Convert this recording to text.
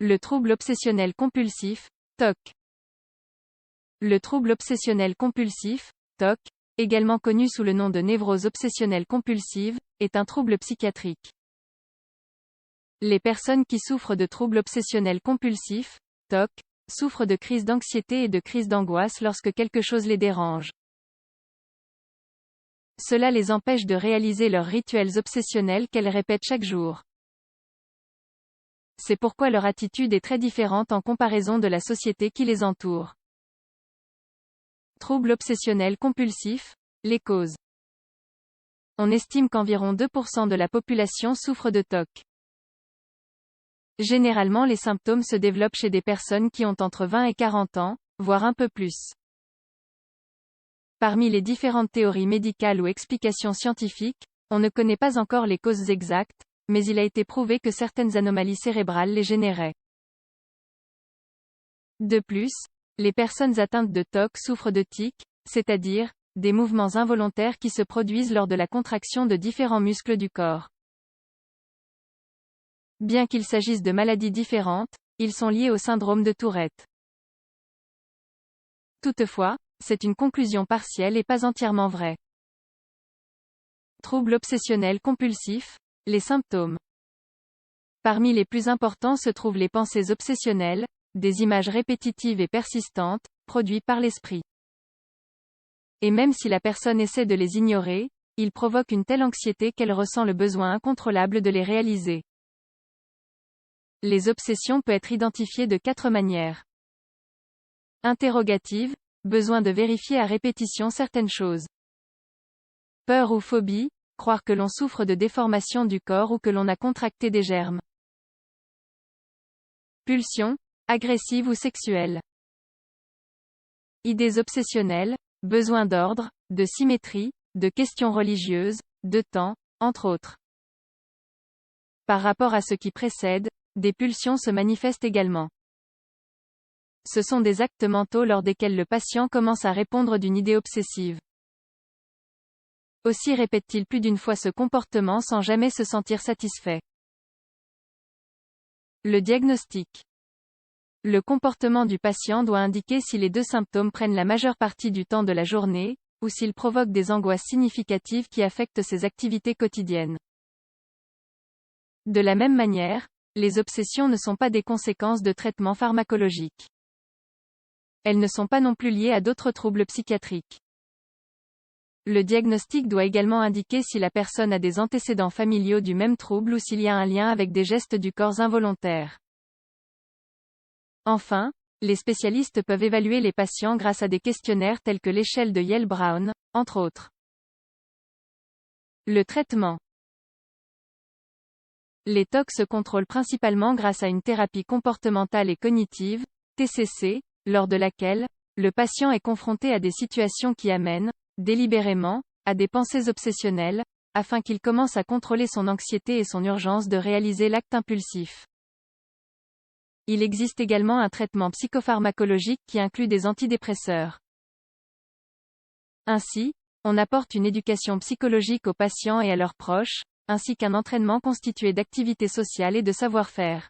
Le trouble obsessionnel compulsif, TOC. Le trouble obsessionnel compulsif, TOC, également connu sous le nom de névrose obsessionnelle compulsive, est un trouble psychiatrique. Les personnes qui souffrent de troubles obsessionnels compulsifs, TOC, souffrent de crises d'anxiété et de crises d'angoisse lorsque quelque chose les dérange. Cela les empêche de réaliser leurs rituels obsessionnels qu'elles répètent chaque jour. C'est pourquoi leur attitude est très différente en comparaison de la société qui les entoure. Troubles obsessionnels compulsifs, les causes. On estime qu'environ 2% de la population souffre de TOC. Généralement les symptômes se développent chez des personnes qui ont entre 20 et 40 ans, voire un peu plus. Parmi les différentes théories médicales ou explications scientifiques, on ne connaît pas encore les causes exactes, mais il a été prouvé que certaines anomalies cérébrales les généraient. De plus, les personnes atteintes de TOC souffrent de tics, c'est-à-dire, des mouvements involontaires qui se produisent lors de la contraction de différents muscles du corps. Bien qu'il s'agisse de maladies différentes, ils sont liés au syndrome de Tourette. Toutefois, c'est une conclusion partielle et pas entièrement vraie. Troubles obsessionnels compulsifs, les symptômes. Parmi les plus importants se trouvent les pensées obsessionnelles, des images répétitives et persistantes, produites par l'esprit. Et même si la personne essaie de les ignorer, ils provoquent une telle anxiété qu'elle ressent le besoin incontrôlable de les réaliser. Les obsessions peuvent être identifiées de 4 manières. Interrogative, besoin de vérifier à répétition certaines choses. Peur ou phobie, croire que l'on souffre de déformation du corps ou que l'on a contracté des germes. Pulsion, agressive ou sexuelle. Idées obsessionnelles, besoin d'ordre, de symétrie, de questions religieuses, de temps, entre autres. Par rapport à ce qui précède, des pulsions se manifestent également. Ce sont des actes mentaux lors desquels le patient commence à répondre d'une idée obsessive. Aussi répète-t-il plus d'une fois ce comportement sans jamais se sentir satisfait. Le diagnostic. Le comportement du patient doit indiquer si les 2 symptômes prennent la majeure partie du temps de la journée, ou s'ils provoquent des angoisses significatives qui affectent ses activités quotidiennes. De la même manière, les obsessions ne sont pas des conséquences de traitements pharmacologiques. Elles ne sont pas non plus liées à d'autres troubles psychiatriques. Le diagnostic doit également indiquer si la personne a des antécédents familiaux du même trouble ou s'il y a un lien avec des gestes du corps involontaires. Enfin, les spécialistes peuvent évaluer les patients grâce à des questionnaires tels que l'échelle de Yale-Brown, entre autres. Le traitement. Les TOC se contrôlent principalement grâce à une thérapie comportementale et cognitive, TCC, lors de laquelle, le patient est confronté à des situations qui amènent, délibérément, à des pensées obsessionnelles, afin qu'il commence à contrôler son anxiété et son urgence de réaliser l'acte impulsif. Il existe également un traitement psychopharmacologique qui inclut des antidépresseurs. Ainsi, on apporte une éducation psychologique aux patients et à leurs proches, ainsi qu'un entraînement constitué d'activités sociales et de savoir-faire.